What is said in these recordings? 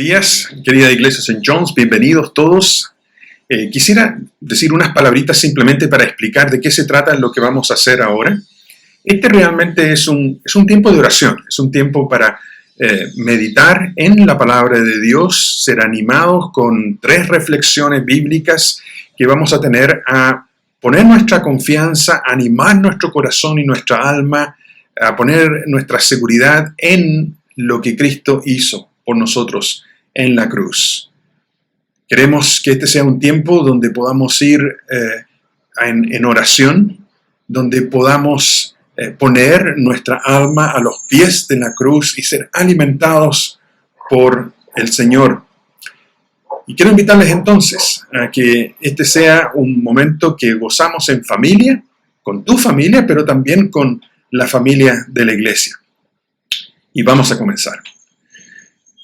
días, querida iglesia St. John's, bienvenidos todos. Quisiera decir unas palabritas simplemente para explicar de qué se trata lo que vamos a hacer ahora. Este realmente es un tiempo de oración, es un tiempo para meditar en la palabra de Dios, ser animados con 3 reflexiones bíblicas que vamos a tener a poner nuestra confianza, animar nuestro corazón y nuestra alma, a poner nuestra seguridad en lo que Cristo hizo por nosotros en la cruz. Queremos que este sea un tiempo donde podamos ir en oración, donde podamos poner nuestra alma a los pies de la cruz y ser alimentados por el Señor. Y quiero invitarles entonces a que este sea un momento que gozamos en familia, con tu familia, pero también con la familia de la iglesia. Y vamos a comenzar.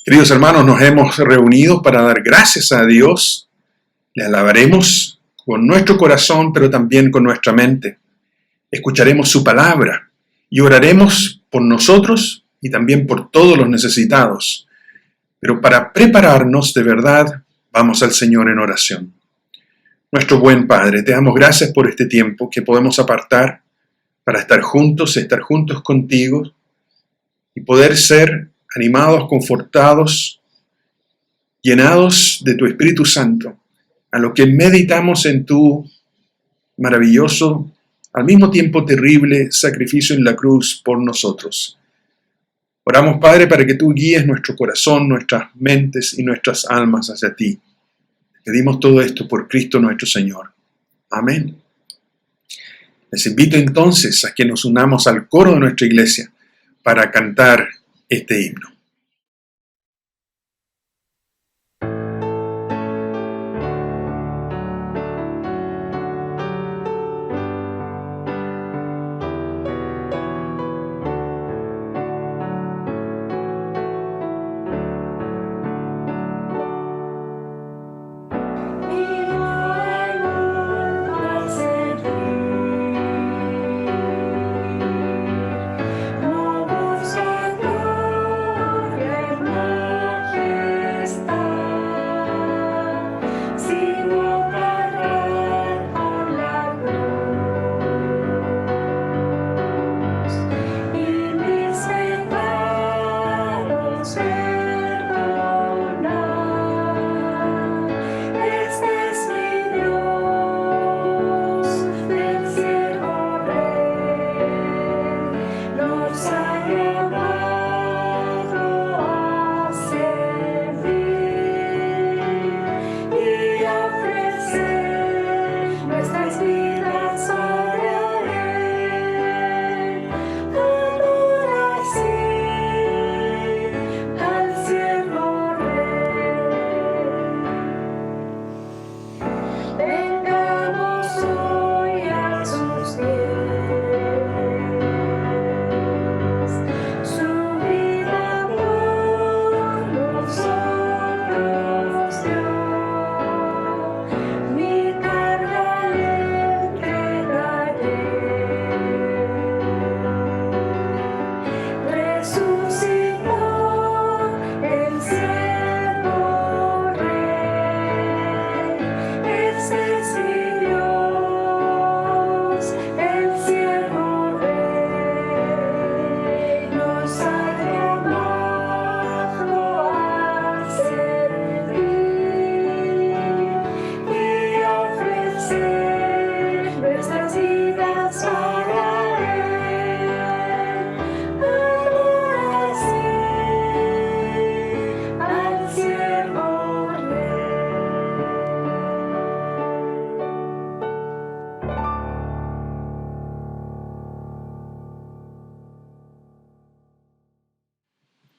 Queridos hermanos, nos hemos reunido para dar gracias a Dios. Le alabaremos con nuestro corazón, pero también con nuestra mente. Escucharemos su palabra y oraremos por nosotros y también por todos los necesitados. Pero para prepararnos de verdad, vamos al Señor en oración. Nuestro buen Padre, te damos gracias por este tiempo que podemos apartar para estar juntos contigo y poder ser animados, confortados, llenados de tu Espíritu Santo, a lo que meditamos en tu maravilloso, al mismo tiempo terrible sacrificio en la cruz por nosotros. Oramos, Padre, para que tú guíes nuestro corazón, nuestras mentes y nuestras almas hacia ti. Pedimos todo esto por Cristo nuestro Señor. Amén. Les invito entonces a que nos unamos al coro de nuestra iglesia para cantar este himno.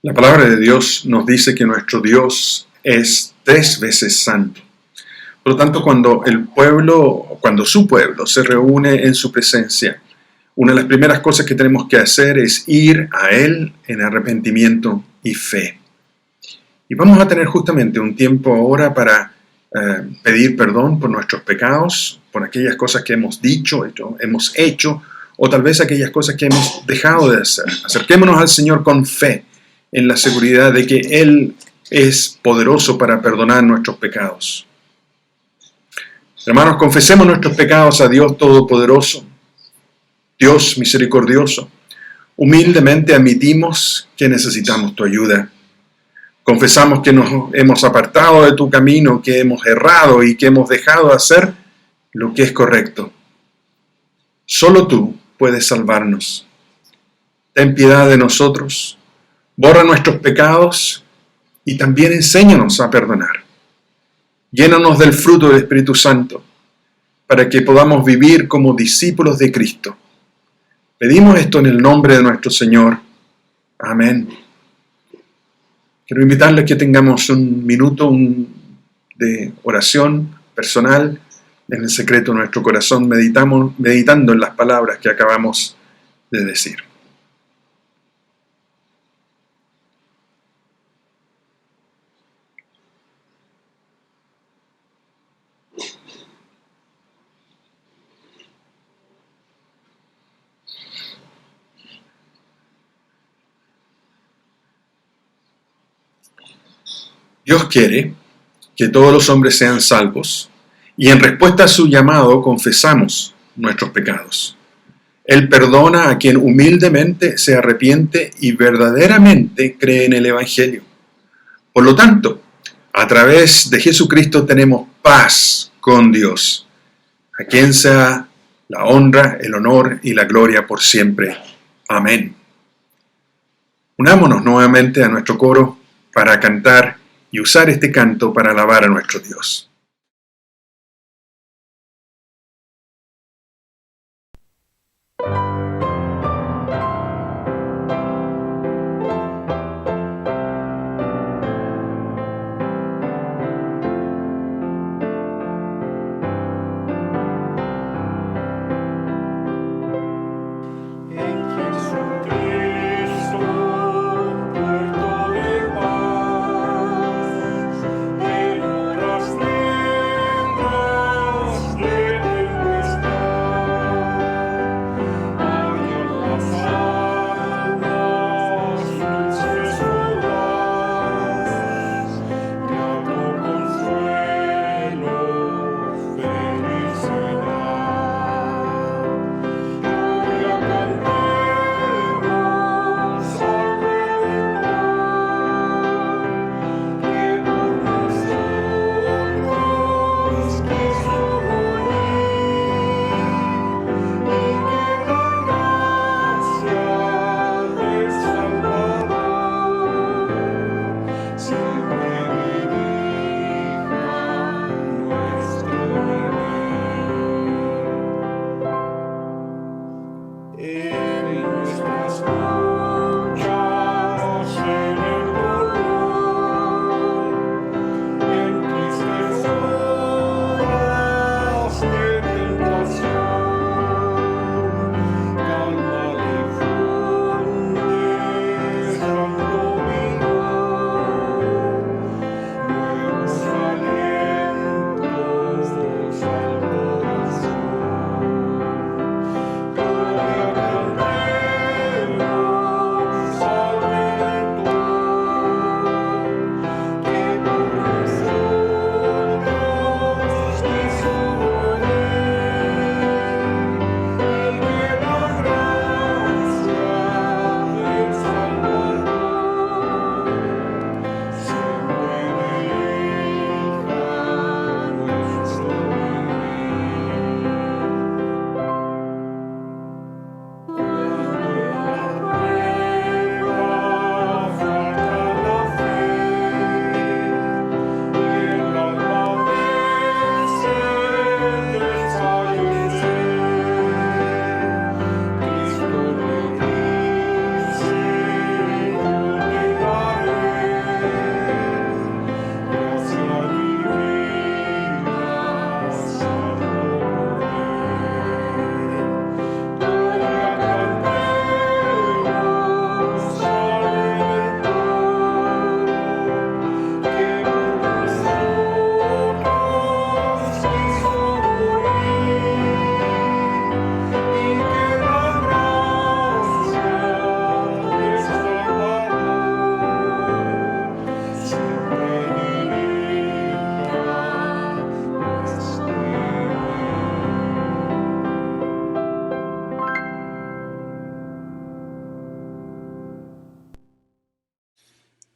La palabra de Dios nos dice que nuestro Dios es 3 veces santo. Por lo tanto, cuando su pueblo se reúne en su presencia, una de las primeras cosas que tenemos que hacer es ir a Él en arrepentimiento y fe. Y vamos a tener justamente un tiempo ahora para pedir perdón por nuestros pecados, por aquellas cosas que hemos dicho, hemos hecho, o tal vez aquellas cosas que hemos dejado de hacer. Acerquémonos al Señor con fe, en la seguridad de que Él es poderoso para perdonar nuestros pecados. Hermanos, confesemos nuestros pecados a Dios Todopoderoso, Dios misericordioso. Humildemente admitimos que necesitamos tu ayuda. Confesamos que nos hemos apartado de tu camino, que hemos errado y que hemos dejado de hacer lo que es correcto. Solo tú puedes salvarnos. Ten piedad de nosotros, borra nuestros pecados y también enséñanos a perdonar. Llénanos del fruto del Espíritu Santo para que podamos vivir como discípulos de Cristo. Pedimos esto en el nombre de nuestro Señor. Amén. Quiero invitarles a que tengamos un minuto de oración personal en el secreto de nuestro corazón, meditando en las palabras que acabamos de decir. Dios quiere que todos los hombres sean salvos, y en respuesta a su llamado confesamos nuestros pecados. Él perdona a quien humildemente se arrepiente y verdaderamente cree en el Evangelio. Por lo tanto, a través de Jesucristo tenemos paz con Dios, a quien sea la honra, el honor y la gloria por siempre. Amén. Unámonos nuevamente a nuestro coro para cantar y usar este canto para alabar a nuestro Dios. Puerto de paz, en horas de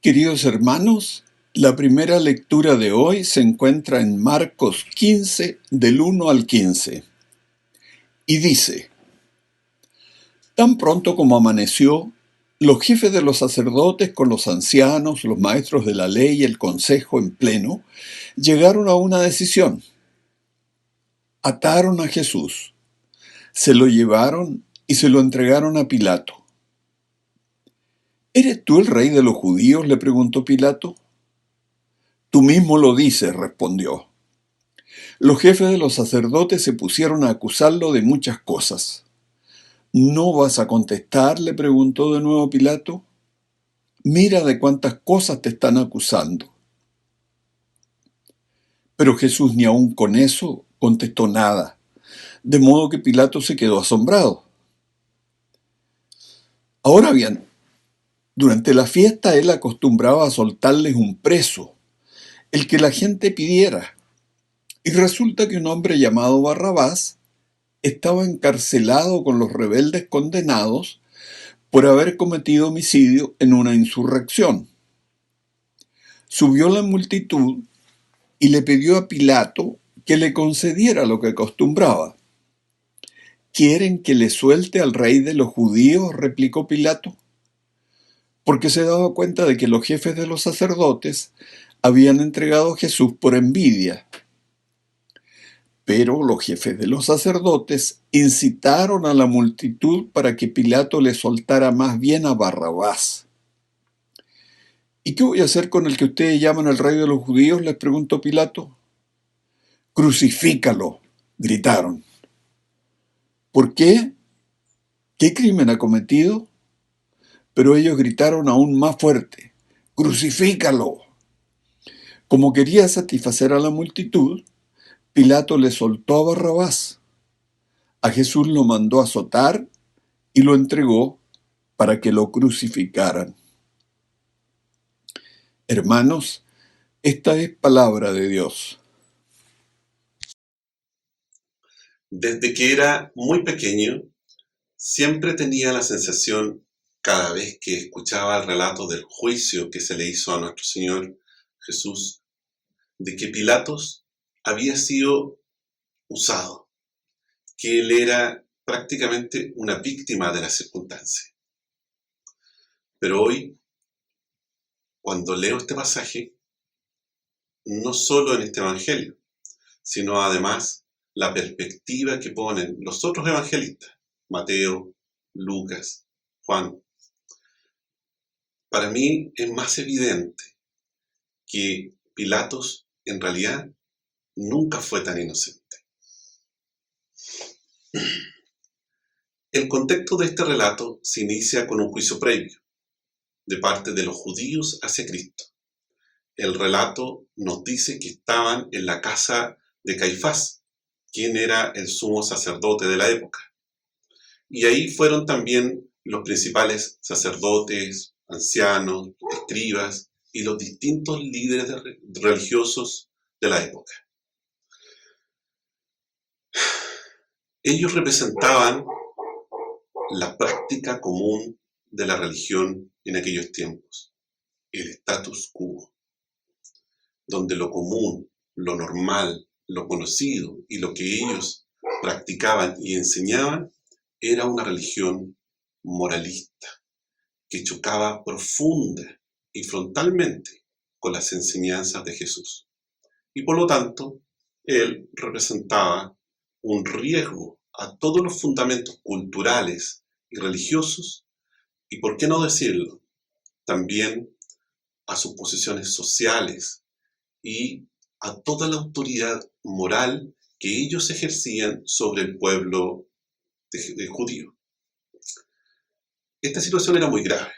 Queridos hermanos, la primera lectura de hoy se encuentra en Marcos 15, del 1 al 15, y dice: Tan pronto como amaneció, los jefes de los sacerdotes con los ancianos, los maestros de la ley y el consejo en pleno, llegaron a una decisión. Ataron a Jesús, se lo llevaron y se lo entregaron a Pilato. ¿Eres tú el rey de los judíos?, le preguntó Pilato. Tú mismo lo dices, respondió. Los jefes de los sacerdotes se pusieron a acusarlo de muchas cosas. ¿No vas a contestar?, le preguntó de nuevo Pilato. Mira de cuántas cosas te están acusando. Pero Jesús ni aun con eso contestó nada, de modo que Pilato se quedó asombrado. Ahora bien, durante la fiesta él acostumbraba a soltarles un preso, el que la gente pidiera. Y resulta que un hombre llamado Barrabás estaba encarcelado con los rebeldes condenados por haber cometido homicidio en una insurrección. Subió la multitud y le pidió a Pilato que le concediera lo que acostumbraba. ¿Quieren que le suelte al rey de los judíos?, replicó Pilato, porque se daba cuenta de que los jefes de los sacerdotes habían entregado a Jesús por envidia. Pero los jefes de los sacerdotes incitaron a la multitud para que Pilato le soltara más bien a Barrabás. ¿Y qué voy a hacer con el que ustedes llaman el rey de los judíos?, les preguntó Pilato. Crucifícalo, gritaron. ¿Por qué? ¿Qué crimen ha cometido? Pero ellos gritaron aún más fuerte: ¡Crucifícalo! Como quería satisfacer a la multitud, Pilato le soltó a Barrabás. A Jesús lo mandó azotar y lo entregó para que lo crucificaran. Hermanos, esta es palabra de Dios. Desde que era muy pequeño, siempre tenía la sensación, cada vez que escuchaba el relato del juicio que se le hizo a nuestro Señor Jesús, de que Pilatos había sido usado, que él era prácticamente una víctima de la circunstancia. Pero hoy, cuando leo este pasaje, no solo en este evangelio, sino además la perspectiva que ponen los otros evangelistas, Mateo, Lucas, Juan, para mí es más evidente que Pilatos en realidad nunca fue tan inocente. El contexto de este relato se inicia con un juicio previo de parte de los judíos hacia Cristo. El relato nos dice que estaban en la casa de Caifás, quien era el sumo sacerdote de la época. Y ahí fueron también los principales sacerdotes, ancianos, escribas y los distintos líderes religiosos de la época. Ellos representaban la práctica común de la religión en aquellos tiempos, el status quo, donde lo común, lo normal, lo conocido y lo que ellos practicaban y enseñaban era una religión moralista que chocaba profunda y frontalmente con las enseñanzas de Jesús. Y por lo tanto, él representaba un riesgo a todos los fundamentos culturales y religiosos, y por qué no decirlo, también a sus posiciones sociales y a toda la autoridad moral que ellos ejercían sobre el pueblo judío. Esta situación era muy grave.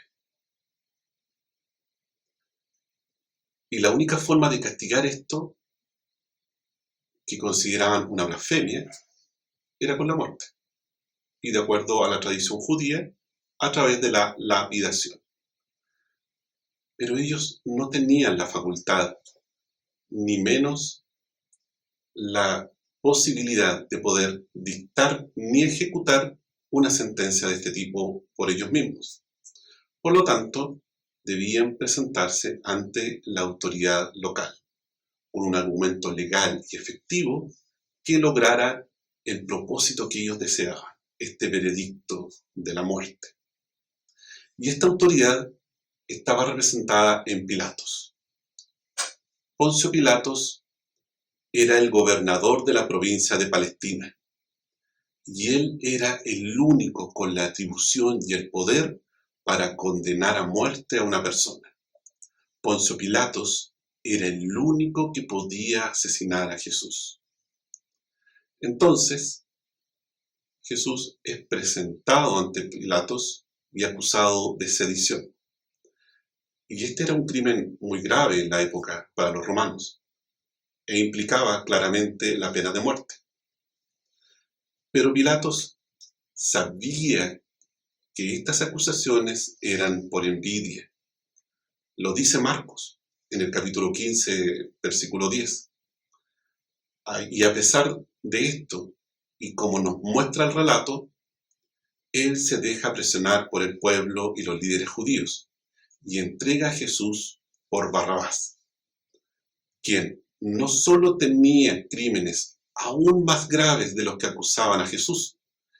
Y la única forma de castigar esto, que consideraban una blasfemia, era con la muerte. Y de acuerdo a la tradición judía, a través de la lapidación. Pero ellos no tenían la facultad, ni menos la posibilidad de poder dictar ni ejecutar una sentencia de este tipo por ellos mismos. Por lo tanto, debían presentarse ante la autoridad local con un argumento legal y efectivo que lograra el propósito que ellos deseaban, este veredicto de la muerte. Y esta autoridad estaba representada en Pilatos. Poncio Pilatos era el gobernador de la provincia de Palestina, y él era el único con la atribución y el poder para condenar a muerte a una persona. Poncio Pilatos era el único que podía asesinar a Jesús. Entonces, Jesús es presentado ante Pilatos y acusado de sedición. Y este era un crimen muy grave en la época para los romanos, e implicaba claramente la pena de muerte. Pero Pilatos sabía que estas acusaciones eran por envidia. Lo dice Marcos en el capítulo 15, versículo 10. Y a pesar de esto, y como nos muestra el relato, él se deja presionar por el pueblo y los líderes judíos y entrega a Jesús por Barrabás, quien no solo tenía crímenes aún más graves de los que acusaban a Jesús,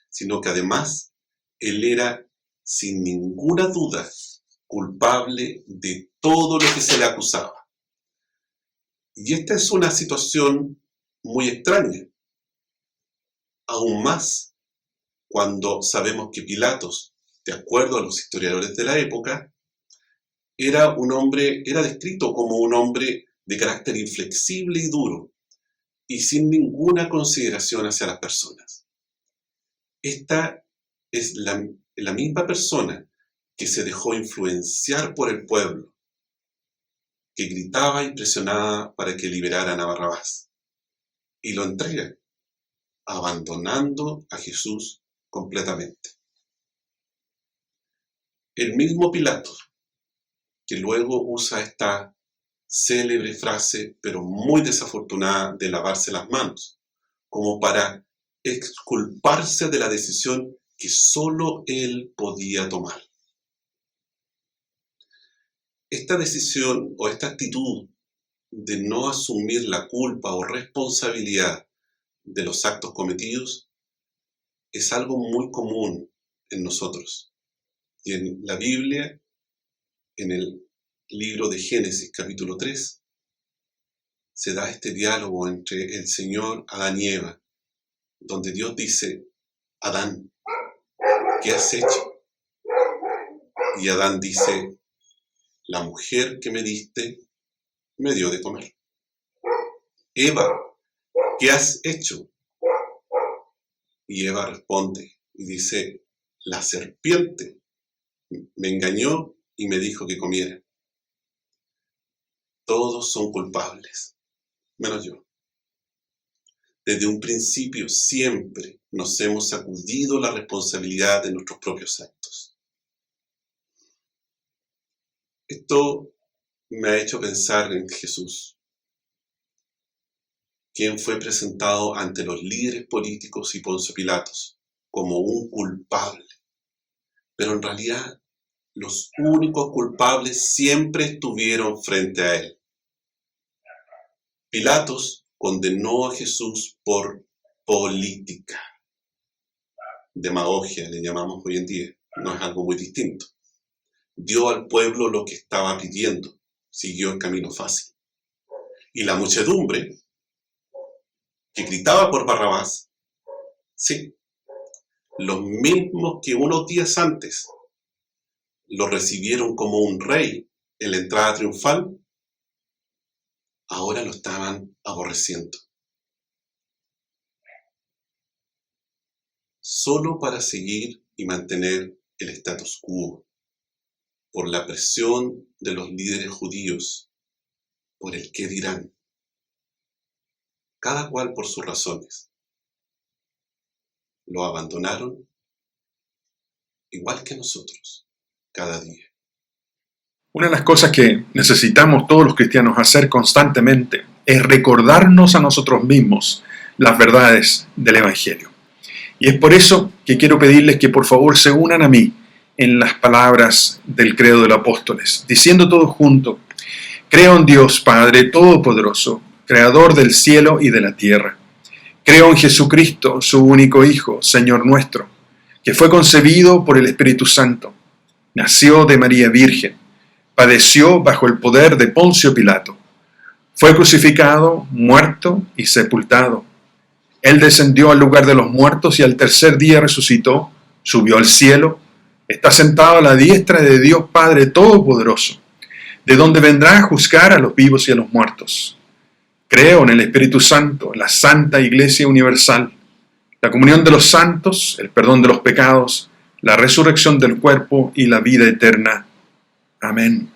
sino que además él era, sin ninguna duda, culpable de todo lo que se le acusaba. Y esta es una situación muy extraña, aún más cuando sabemos que Pilatos, de acuerdo a los historiadores de la época, era descrito como un hombre de carácter inflexible y duro, y sin ninguna consideración hacia las personas. Esta es la misma persona que se dejó influenciar por el pueblo, que gritaba y presionaba para que liberaran a Barrabás, y lo entrega, abandonando a Jesús completamente. El mismo Pilato, que luego usa esta célebre frase, pero muy desafortunada, de lavarse las manos, como para exculparse de la decisión que solo él podía tomar. Esta decisión o esta actitud de no asumir la culpa o responsabilidad de los actos cometidos es algo muy común en nosotros. Y en la Biblia, en el libro de Génesis, capítulo 3, se da este diálogo entre el Señor, Adán y Eva, donde Dios dice: Adán, ¿qué has hecho? Y Adán dice: la mujer que me diste me dio de comer. Eva, ¿qué has hecho? Y Eva responde y dice: la serpiente me engañó y me dijo que comiera. Todos son culpables, menos yo. Desde un principio siempre nos hemos sacudido la responsabilidad de nuestros propios actos. Esto me ha hecho pensar en Jesús, quien fue presentado ante los líderes políticos y Poncio Pilatos como un culpable. Pero en realidad, los únicos culpables siempre estuvieron frente a él. Pilatos condenó a Jesús por política. Demagogia le llamamos hoy en día, no es algo muy distinto. Dio al pueblo lo que estaba pidiendo, siguió el camino fácil. Y la muchedumbre, que gritaba por Barrabás, sí, los mismos que unos días antes lo recibieron como un rey en la entrada triunfal, ahora lo estaban aborreciendo. Solo para seguir y mantener el status quo, por la presión de los líderes judíos, por el qué dirán, cada cual por sus razones. Lo abandonaron igual que nosotros, cada día. Una de las cosas que necesitamos todos los cristianos hacer constantemente es recordarnos a nosotros mismos las verdades del Evangelio. Y es por eso que quiero pedirles que por favor se unan a mí en las palabras del credo de los apóstoles, diciendo todos juntos: creo en Dios Padre Todopoderoso, Creador del cielo y de la tierra. Creo en Jesucristo, su único Hijo, Señor nuestro, que fue concebido por el Espíritu Santo, nació de María Virgen, padeció bajo el poder de Poncio Pilato, fue crucificado, muerto y sepultado. Él descendió al lugar de los muertos y al tercer día resucitó, subió al cielo, está sentado a la diestra de Dios Padre Todopoderoso, de donde vendrá a juzgar a los vivos y a los muertos. Creo en el Espíritu Santo, en la Santa Iglesia Universal, la comunión de los santos, el perdón de los pecados, la resurrección del cuerpo y la vida eterna. Amén.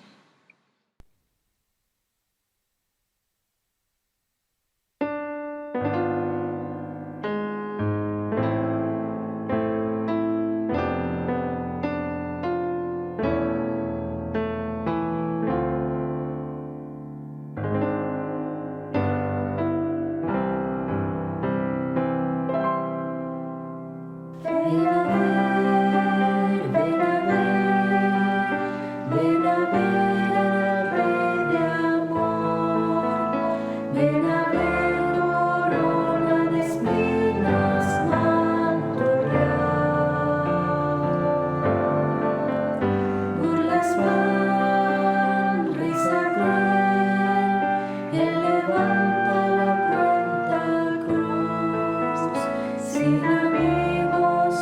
Sin amigos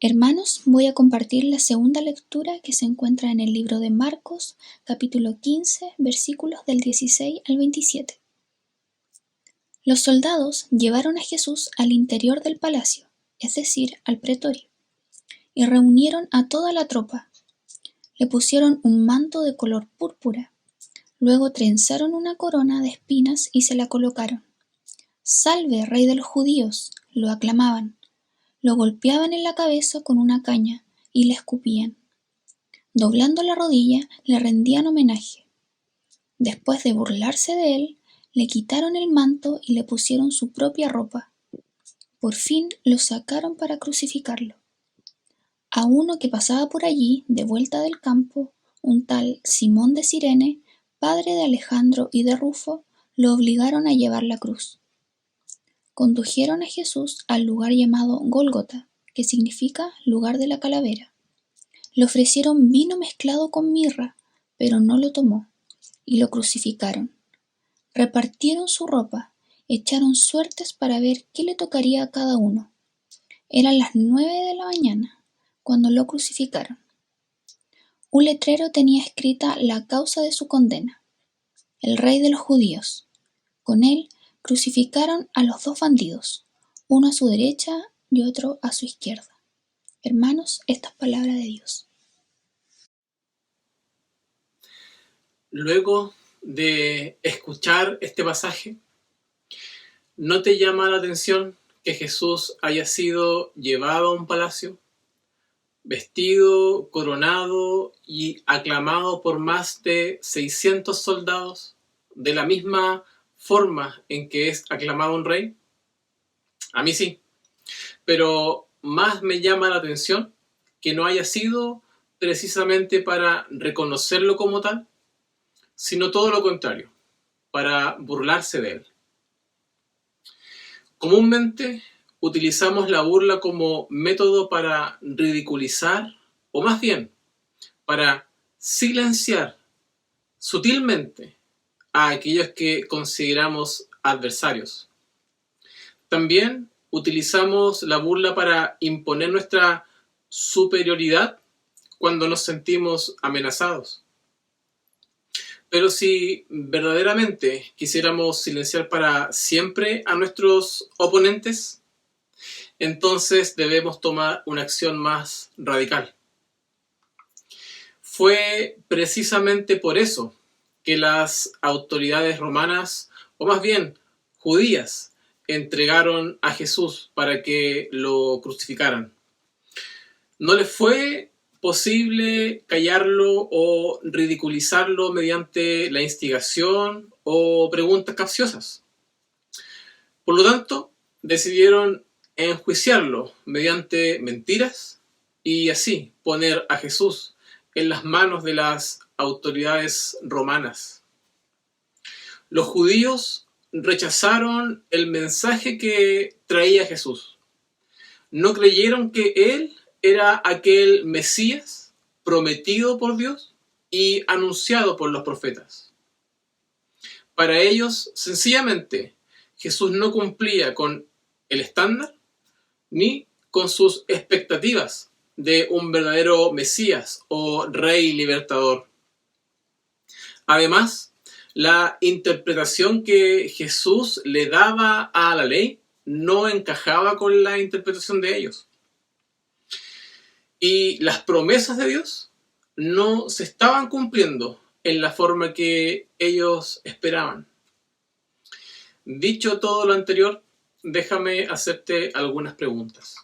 Hermanos, voy a compartir la segunda lectura que se encuentra en el libro de Marcos, capítulo 15, versículos del 16 al 27. Los soldados llevaron a Jesús al interior del palacio, es decir, al pretorio, y reunieron a toda la tropa. Le pusieron un manto de color púrpura, luego trenzaron una corona de espinas y se la colocaron. «Salve, rey de los judíos», lo aclamaban. Lo golpeaban en la cabeza con una caña y le escupían. Doblando la rodilla, le rendían homenaje. Después de burlarse de él, le quitaron el manto y le pusieron su propia ropa. Por fin lo sacaron para crucificarlo. A uno que pasaba por allí, de vuelta del campo, un tal Simón de Cirene, padre de Alejandro y de Rufo, lo obligaron a llevar la cruz. Condujeron a Jesús al lugar llamado Gólgota, que significa lugar de la calavera. Le ofrecieron vino mezclado con mirra, pero no lo tomó, y lo crucificaron. Repartieron su ropa, echaron suertes para ver qué le tocaría a cada uno. Eran las 9 de la mañana, cuando lo crucificaron. Un letrero tenía escrita la causa de su condena: el rey de los judíos. Con él crucificaron a los dos bandidos, uno a su derecha y otro a su izquierda. Hermanos, esta es palabra de Dios. Luego de escuchar este pasaje, ¿no te llama la atención que Jesús haya sido llevado a un palacio, vestido, coronado y aclamado por más de 600 soldados, de la misma forma en que es aclamado un rey? A mí sí, pero más me llama la atención que no haya sido precisamente para reconocerlo como tal, sino todo lo contrario, para burlarse de él. Comúnmente utilizamos la burla como método para ridiculizar, o más bien, para silenciar sutilmente a aquellos que consideramos adversarios. También utilizamos la burla para imponer nuestra superioridad cuando nos sentimos amenazados. Pero si verdaderamente quisiéramos silenciar para siempre a nuestros oponentes, entonces debemos tomar una acción más radical. Fue precisamente por eso que las autoridades romanas, o más bien judías, entregaron a Jesús para que lo crucificaran. No les fue posible callarlo o ridiculizarlo mediante la instigación o preguntas capciosas. Por lo tanto, decidieron enjuiciarlo mediante mentiras y así poner a Jesús en las manos de las autoridades romanas. Los judíos rechazaron el mensaje que traía Jesús. No creyeron que él era aquel Mesías prometido por Dios y anunciado por los profetas. Para ellos, sencillamente, Jesús no cumplía con el estándar ni con sus expectativas de un verdadero Mesías o Rey libertador. Además, la interpretación que Jesús le daba a la ley no encajaba con la interpretación de ellos. Y las promesas de Dios no se estaban cumpliendo en la forma que ellos esperaban. Dicho todo lo anterior, déjame hacerte algunas preguntas.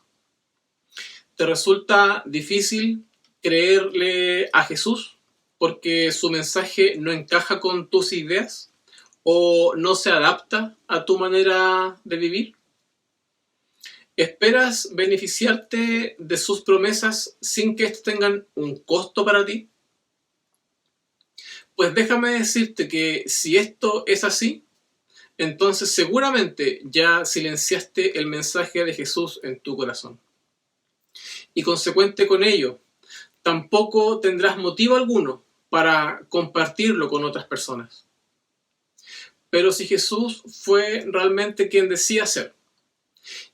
¿Te resulta difícil creerle a Jesús porque su mensaje no encaja con tus ideas o no se adapta a tu manera de vivir? ¿Esperas beneficiarte de sus promesas sin que éstas tengan un costo para ti? Pues déjame decirte que si esto es así, entonces seguramente ya silenciaste el mensaje de Jesús en tu corazón. Y consecuente con ello, tampoco tendrás motivo alguno para compartirlo con otras personas. Pero si Jesús fue realmente quien decía ser,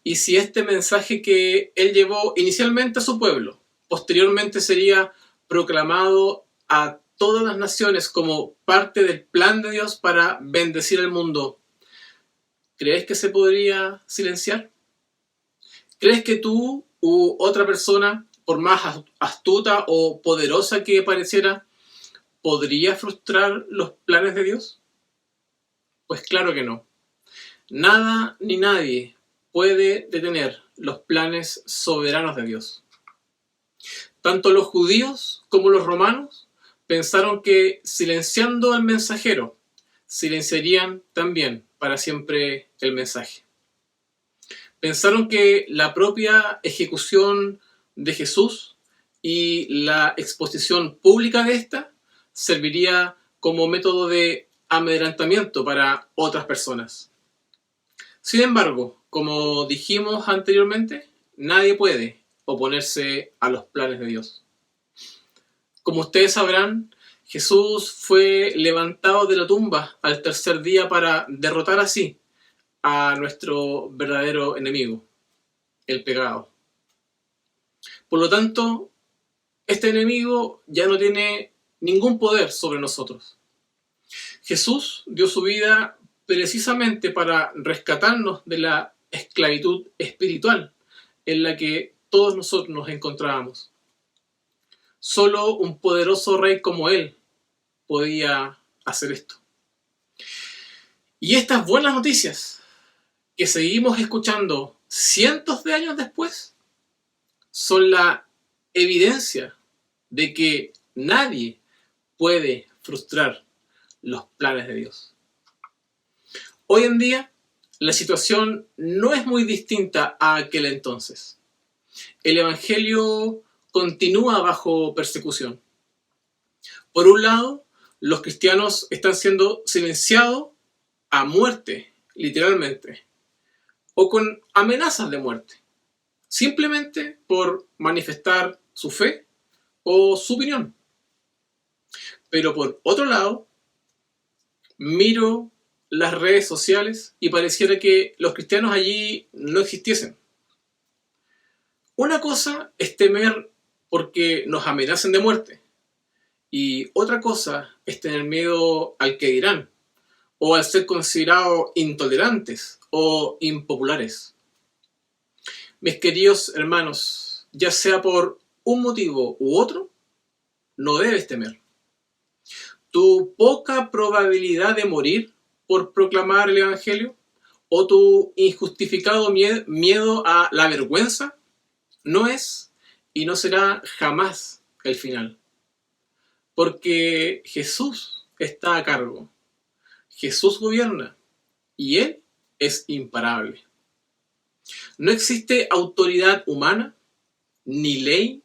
Y si este mensaje que él llevó inicialmente a su pueblo, posteriormente sería proclamado a todas las naciones como parte del plan de Dios para bendecir el mundo, ¿crees que se podría silenciar? ¿Crees que tú u otra persona, por más astuta o poderosa que pareciera, podría frustrar los planes de Dios? Pues claro que no. Nada ni nadie puede detener los planes soberanos de Dios. Tanto los judíos como los romanos pensaron que silenciando al mensajero, silenciarían también para siempre el mensaje. Pensaron que la propia ejecución de Jesús y la exposición pública de esta serviría como método de amedrentamiento para otras personas. Sin embargo, como dijimos anteriormente, nadie puede oponerse a los planes de Dios. Como ustedes sabrán, Jesús fue levantado de la tumba al tercer día para derrotar así a nuestro verdadero enemigo, el pecado. Por lo tanto, este enemigo ya no tiene ningún poder sobre nosotros. Jesús dio su vida precisamente para rescatarnos de la esclavitud espiritual en la que todos nosotros nos encontrábamos. Solo un poderoso rey como él podía hacer esto. Y estas buenas noticias que seguimos escuchando cientos de años después son la evidencia de que nadie puede frustrar los planes de Dios. Hoy en día, la situación no es muy distinta a aquel entonces. El Evangelio continúa bajo persecución. Por un lado, los cristianos están siendo silenciados a muerte, literalmente, o con amenazas de muerte, simplemente por manifestar su fe o su opinión. Pero por otro lado, miro las redes sociales y pareciera que los cristianos allí no existiesen. Una cosa es temer porque nos amenacen de muerte, y otra cosa es tener miedo al que dirán, o al ser considerados intolerantes o impopulares. Mis queridos hermanos, ya sea por un motivo u otro, no debes temer. Tu poca probabilidad de morir por proclamar el Evangelio o tu injustificado miedo a la vergüenza no es y no será jamás el final. Porque Jesús está a cargo. Jesús gobierna y Él es imparable. No existe autoridad humana, ni ley,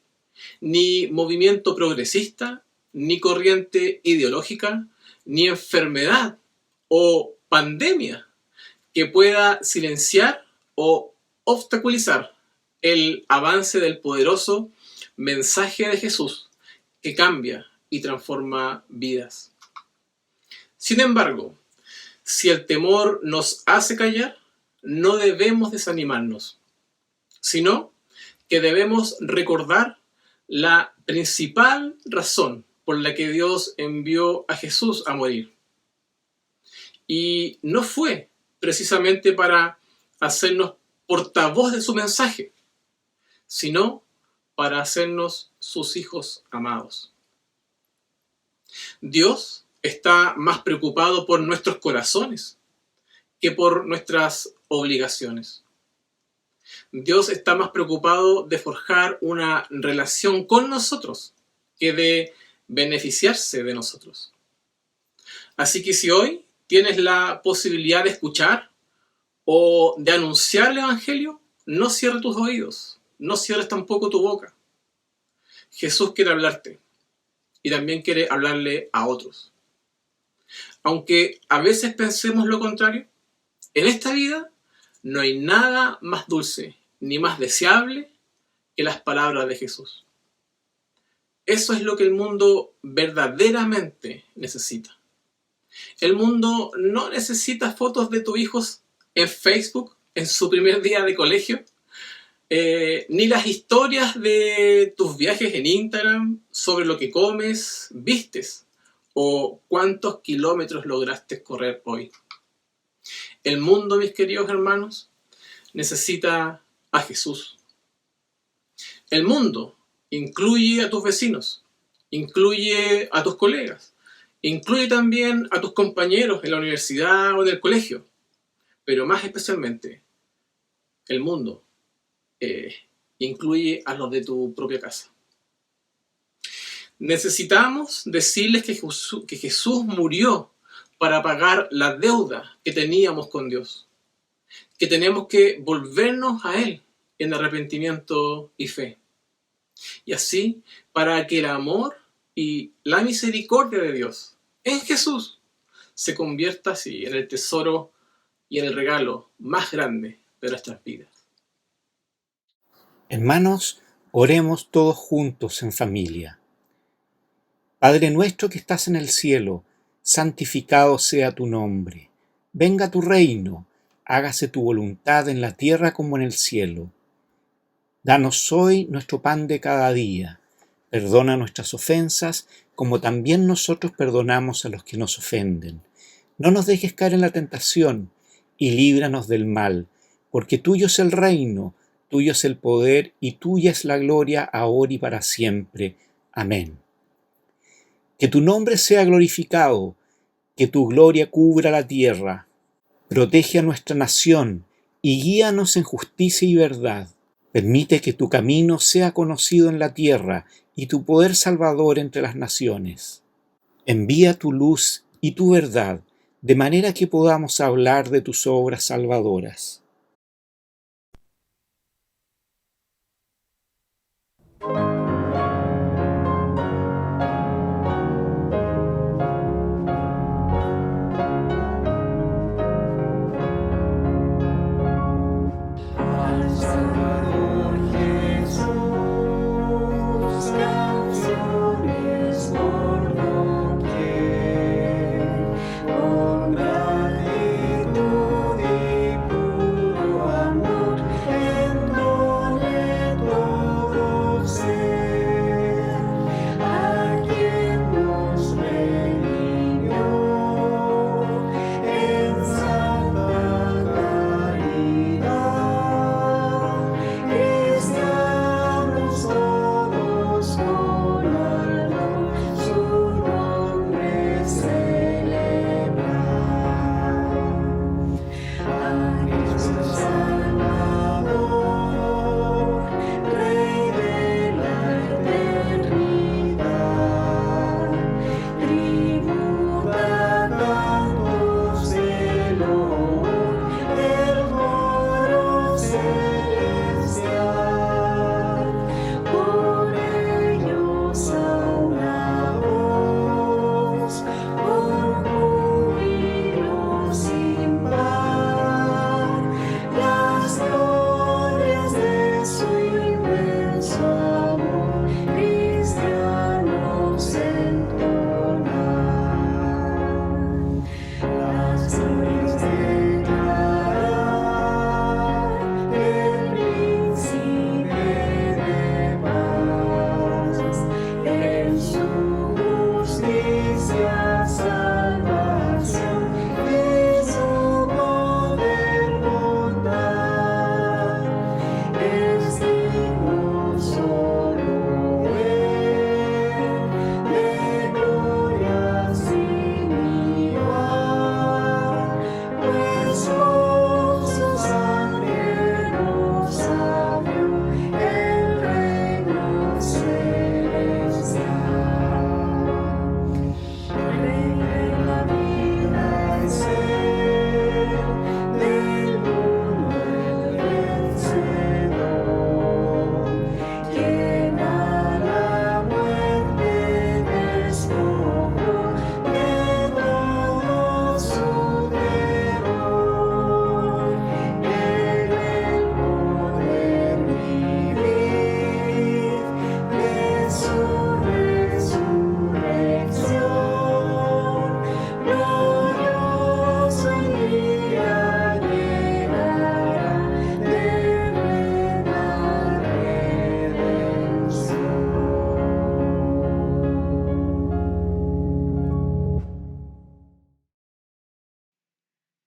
ni movimiento progresista, ni corriente ideológica, ni enfermedad o pandemia que pueda silenciar o obstaculizar el avance del poderoso mensaje de Jesús que cambia y transforma vidas. Sin embargo, si el temor nos hace callar, no debemos desanimarnos, sino que debemos recordar la principal razón por la que Dios envió a Jesús a morir. Y no fue precisamente para hacernos portavoz de su mensaje, sino para hacernos sus hijos amados. Dios está más preocupado por nuestros corazones que por nuestras obligaciones. Dios está más preocupado de forjar una relación con nosotros que de beneficiarse de nosotros. Así que si hoy tienes la posibilidad de escuchar o de anunciar el Evangelio, no cierres tus oídos, no cierres tampoco tu boca. Jesús quiere hablarte y también quiere hablarle a otros. Aunque a veces pensemos lo contrario, en esta vida no hay nada más dulce ni más deseable que las palabras de Jesús. Eso es lo que el mundo verdaderamente necesita. El mundo no necesita fotos de tus hijos en Facebook en su primer día de colegio, ni las historias de tus viajes en Instagram sobre lo que comes, vistes o cuántos kilómetros lograste correr hoy. El mundo, mis queridos hermanos, necesita a Jesús. El mundo incluye a tus vecinos, incluye a tus colegas, incluye también a tus compañeros en la universidad o en el colegio, pero más especialmente, el mundo incluye a los de tu propia casa. Necesitamos decirles que Jesús murió para pagar la deuda que teníamos con Dios, que tenemos que volvernos a Él en arrepentimiento y fe. Y así, para que el amor y la misericordia de Dios en Jesús se convierta así en el tesoro y en el regalo más grande de nuestras vidas. Hermanos, oremos todos juntos en familia. Padre nuestro que estás en el cielo, santificado sea tu nombre. Venga tu reino, hágase tu voluntad en la tierra como en el cielo. Danos hoy nuestro pan de cada día. Perdona nuestras ofensas, como también nosotros perdonamos a los que nos ofenden. No nos dejes caer en la tentación, y líbranos del mal, porque tuyo es el reino, tuyo es el poder, y tuya es la gloria, ahora y para siempre. Amén. Que tu nombre sea glorificado, que tu gloria cubra la tierra. Protege a nuestra nación, y guíanos en justicia y verdad. Permite que tu camino sea conocido en la tierra y tu poder salvador entre las naciones. Envía tu luz y tu verdad, de manera que podamos hablar de tus obras salvadoras.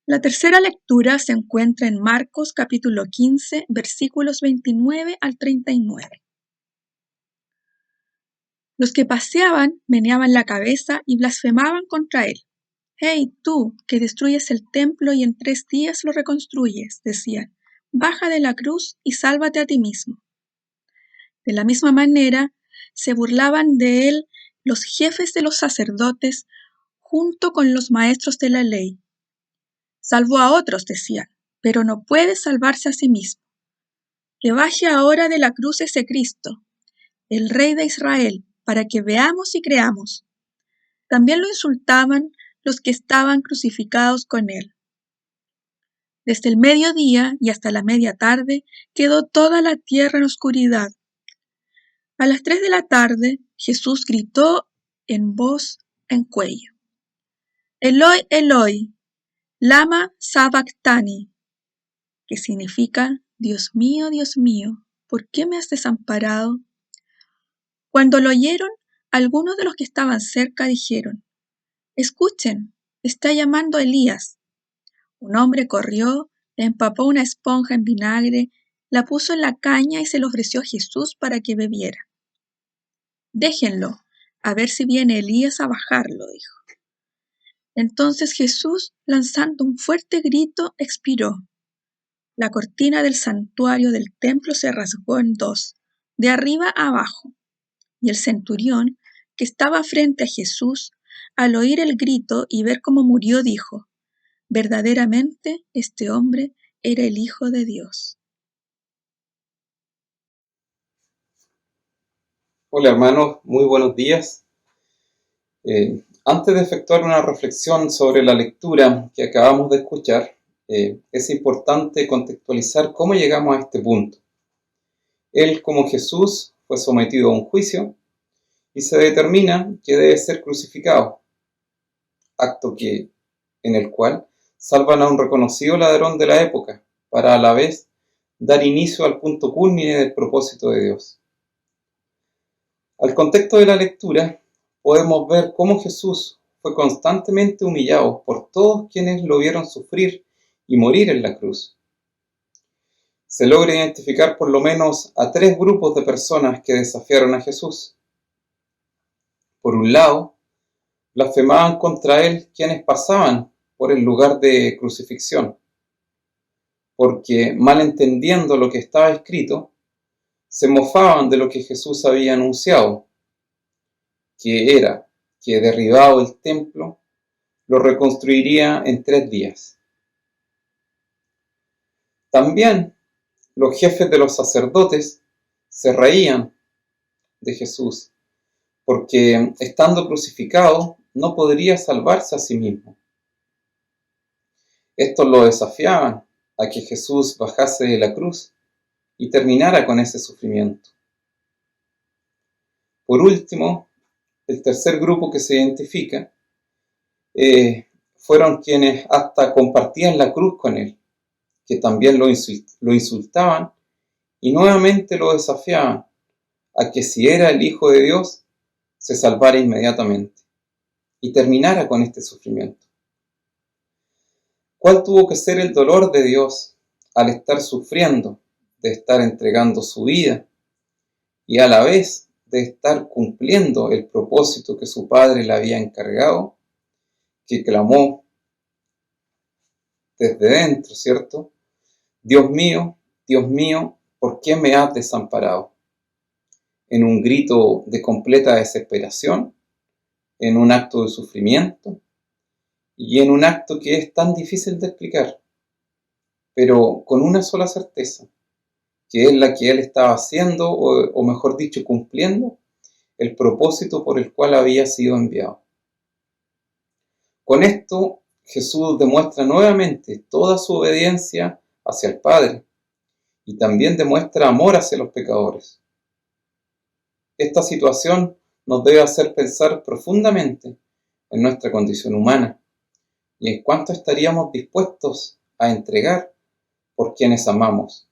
La tercera lectura se encuentra en Marcos capítulo 15, versículos 29 al 39. Los que paseaban meneaban la cabeza y blasfemaban contra él. «¡Hey, tú, que destruyes el templo y en 3 días lo reconstruyes!», decían, «baja de la cruz y sálvate a ti mismo». De la misma manera, se burlaban de él los jefes de los sacerdotes junto con los maestros de la ley. «Salvó a otros», decían, «pero no puede salvarse a sí mismo. Que baje ahora de la cruz ese Cristo, el Rey de Israel, para que veamos y creamos». También lo insultaban los que estaban crucificados con él. Desde el mediodía y hasta la media tarde quedó toda la tierra en oscuridad. A las 3 de la tarde, Jesús gritó en voz en cuello: «Eloi, Eloi, lama sabactani», que significa: Dios mío, ¿por qué me has desamparado? Cuando lo oyeron, algunos de los que estaban cerca dijeron: «Escuchen, está llamando a Elías». Un hombre corrió, empapó una esponja en vinagre, la puso en la caña y se la ofreció a Jesús para que bebiera. «Déjenlo, a ver si viene Elías a bajarlo», dijo. Entonces Jesús, lanzando un fuerte grito, expiró. La cortina del santuario del templo se rasgó en 2, de arriba a abajo, y el centurión, que estaba frente a Jesús, al oír el grito y ver cómo murió, dijo: «Verdaderamente este hombre era el Hijo de Dios». Hola hermanos, muy buenos días. Antes de efectuar una reflexión sobre la lectura que acabamos de escuchar, es importante contextualizar cómo llegamos a este punto. Él, como Jesús, fue sometido a un juicio y se determina que debe ser crucificado, acto en el cual salvan a un reconocido ladrón de la época para a la vez dar inicio al punto culmine del propósito de Dios. Al contexto de la lectura, podemos ver cómo Jesús fue constantemente humillado por todos quienes lo vieron sufrir y morir en la cruz. Se logra identificar por lo menos a 3 grupos de personas que desafiaron a Jesús. Por un lado, blasfemaban contra él quienes pasaban por el lugar de crucifixión, porque, mal entendiendo lo que estaba escrito, se mofaban de lo que Jesús había anunciado, que era que derribado el templo, lo reconstruiría en 3 días. También los jefes de los sacerdotes se reían de Jesús, porque estando crucificado no podría salvarse a sí mismo. Estos lo desafiaban a que Jesús bajase de la cruz y terminara con ese sufrimiento. Por último, el tercer grupo que se identifica fueron quienes hasta compartían la cruz con él, que también lo insultaban y nuevamente lo desafiaban a que si era el Hijo de Dios, se salvara inmediatamente y terminara con este sufrimiento. ¿Cuál tuvo que ser el dolor de Dios al estar sufriendo, de estar entregando su vida y a la vez de estar cumpliendo el propósito que su Padre le había encargado, que clamó desde dentro, ¿cierto? Dios mío, ¿por qué me has desamparado? En un grito de completa desesperación, en un acto de sufrimiento y en un acto que es tan difícil de explicar, pero con una sola certeza, que es la que él estaba haciendo, o mejor dicho, cumpliendo el propósito por el cual había sido enviado. Con esto, Jesús demuestra nuevamente toda su obediencia hacia el Padre y también demuestra amor hacia los pecadores. Esta situación nos debe hacer pensar profundamente en nuestra condición humana y en cuánto estaríamos dispuestos a entregar por quienes amamos.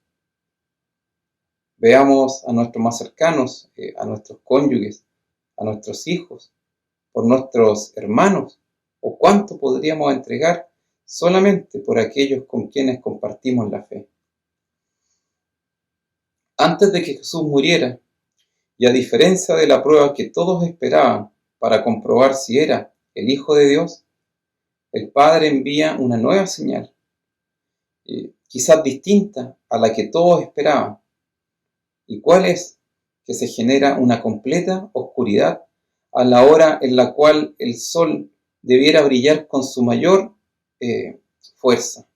Veamos a nuestros más cercanos, a nuestros cónyuges, a nuestros hijos, por nuestros hermanos, o cuánto podríamos entregar solamente por aquellos con quienes compartimos la fe. Antes de que Jesús muriera, y a diferencia de la prueba que todos esperaban para comprobar si era el Hijo de Dios, el Padre envía una nueva señal, quizás distinta a la que todos esperaban. ¿Y cuál es? Que se genera una completa oscuridad a la hora en la cual el sol debiera brillar con su mayor fuerza.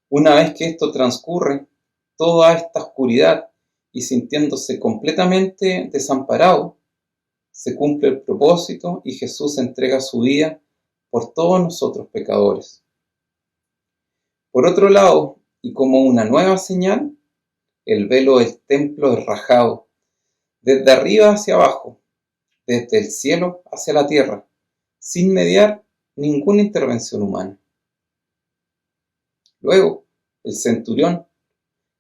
Una vez que esto transcurre, toda esta oscuridad y sintiéndose completamente desamparado, se cumple el propósito y Jesús entrega su vida por todos nosotros pecadores. Por otro lado, y como una nueva señal, el velo del templo es rajado, desde arriba hacia abajo, desde el cielo hacia la tierra, sin mediar ninguna intervención humana. Luego, el centurión,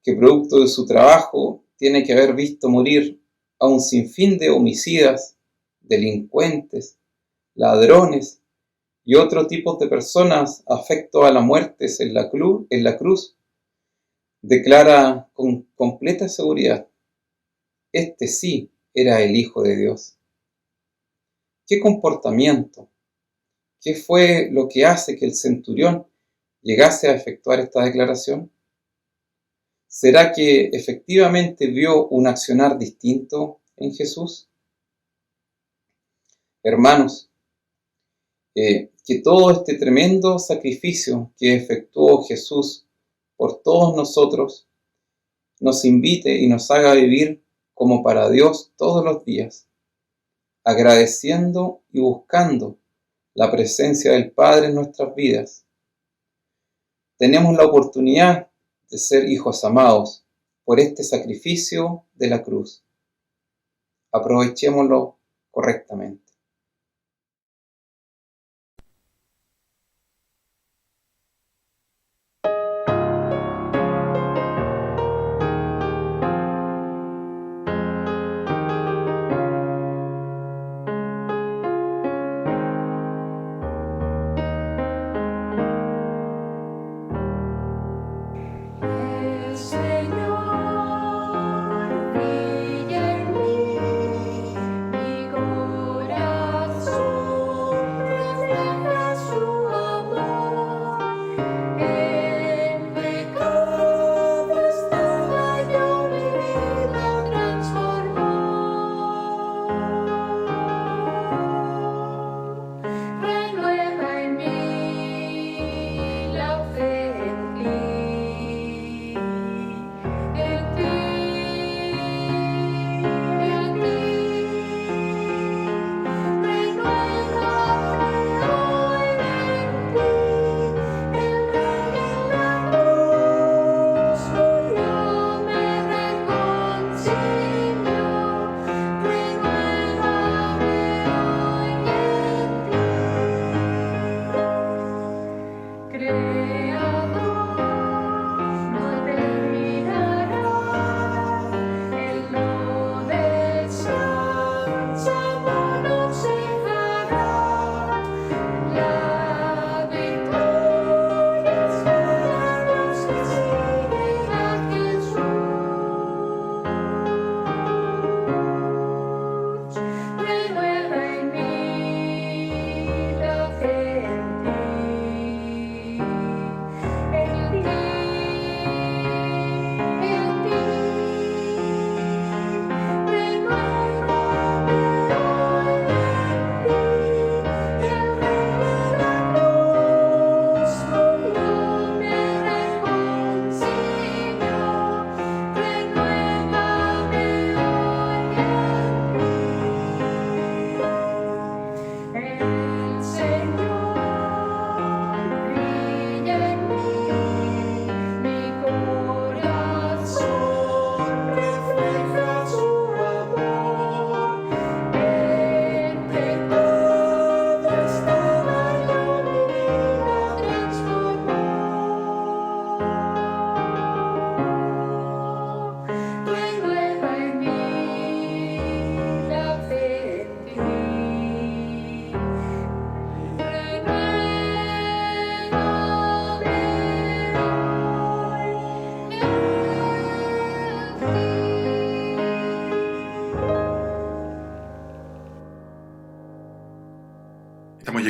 que producto de su trabajo tiene que haber visto morir a un sinfín de homicidas, delincuentes, ladrones y otro tipo de personas afecto a la muerte en la cruz, declara con completa seguridad: este sí era el Hijo de Dios. ¿Qué comportamiento? ¿Qué fue lo que hace que el centurión llegase a efectuar esta declaración? ¿Será que efectivamente vio un accionar distinto en Jesús? Hermanos, que todo este tremendo sacrificio que efectuó Jesús por todos nosotros nos invite y nos haga vivir como para Dios todos los días, agradeciendo y buscando la presencia del Padre en nuestras vidas. Tenemos la oportunidad de ser hijos amados por este sacrificio de la cruz. Aprovechémoslo correctamente. Señor, brilla en mí mi corazón.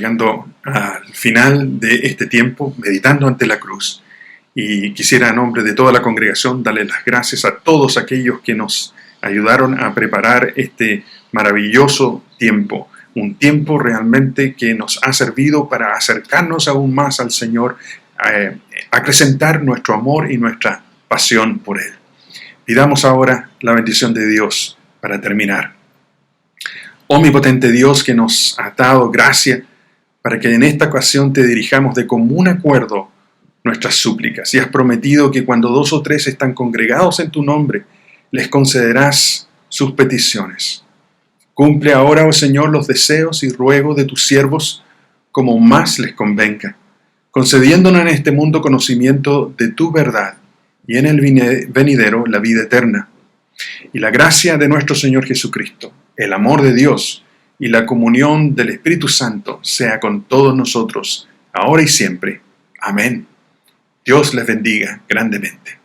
llegando al final de este tiempo, meditando ante la cruz. Y quisiera, en nombre de toda la congregación, darle las gracias a todos aquellos que nos ayudaron a preparar este maravilloso tiempo. Un tiempo realmente que nos ha servido para acercarnos aún más al Señor, acrecentar nuestro amor y nuestra pasión por Él. Pidamos ahora la bendición de Dios para terminar. Omnipotente Dios, que nos ha dado gracia para que en esta ocasión te dirijamos de común acuerdo nuestras súplicas, y has prometido que cuando 2 o 3 están congregados en tu nombre, les concederás sus peticiones. Cumple ahora, oh Señor, los deseos y ruegos de tus siervos como más les convenga, concediéndonos en este mundo conocimiento de tu verdad y en el venidero la vida eterna. Y la gracia de nuestro Señor Jesucristo, el amor de Dios y la comunión del Espíritu Santo sea con todos nosotros, ahora y siempre. Amén. Dios les bendiga grandemente.